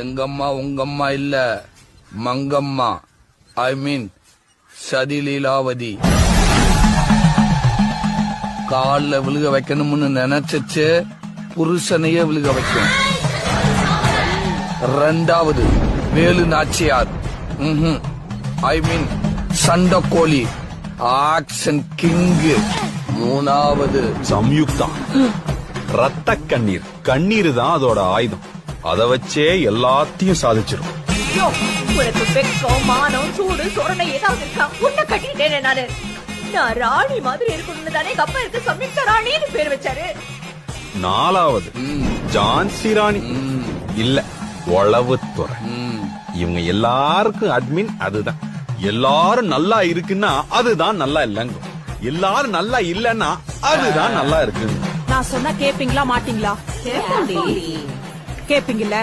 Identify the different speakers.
Speaker 1: எங்கம்மா உங்கம்மா இல்ல, மங்கம்மா. ஐ மீன் சதிலீலாவதி. கால்ல விழுக வைக்கணும்னு நினைச்சு புருஷனையே விழுக வைக்கும். ரெண்டாவது வேலு நாச்சியார். ஐ மீன் சண்டக்கோழி, ஆக்ஷன் கிங்கு. மூணாவது
Speaker 2: சம்யுக்தா. ரத்த கண்ணீர். கண்ணீர் தான் அதோட ஆயுதம். அத வச்சே எல்லாத்தையும் சாதிச்சிரும்.
Speaker 3: உனக்கு வெக்கம், மானம், சூடு, சொரணை ஏதாவது இருக்கா? உன்னை கட்டிட்டேனே நானு. நான் ராணி மாதிரி இருக்கணும்னு தானே எங்க அப்பா இருக்கு சம்யுக்தா ராணின்னு பேர் வச்சாரு.
Speaker 2: நாலாவது ஜான்சி ராணி. இல்ல, உளவுத்துறை. இவங்க எல்லாருக்கும் அட்மின் அதுதான். எல்லாரும் நல்லா இருக்குன்னா அதுதான் நல்லா இல்லங்க. எல்லாரும் நல்லா இல்லன்னா அதுதான் நல்லா இருக்கு.
Speaker 4: நான் சொன்னா கேப்பீங்களா மாட்டீங்களா? கேப்பீங்கல்ல.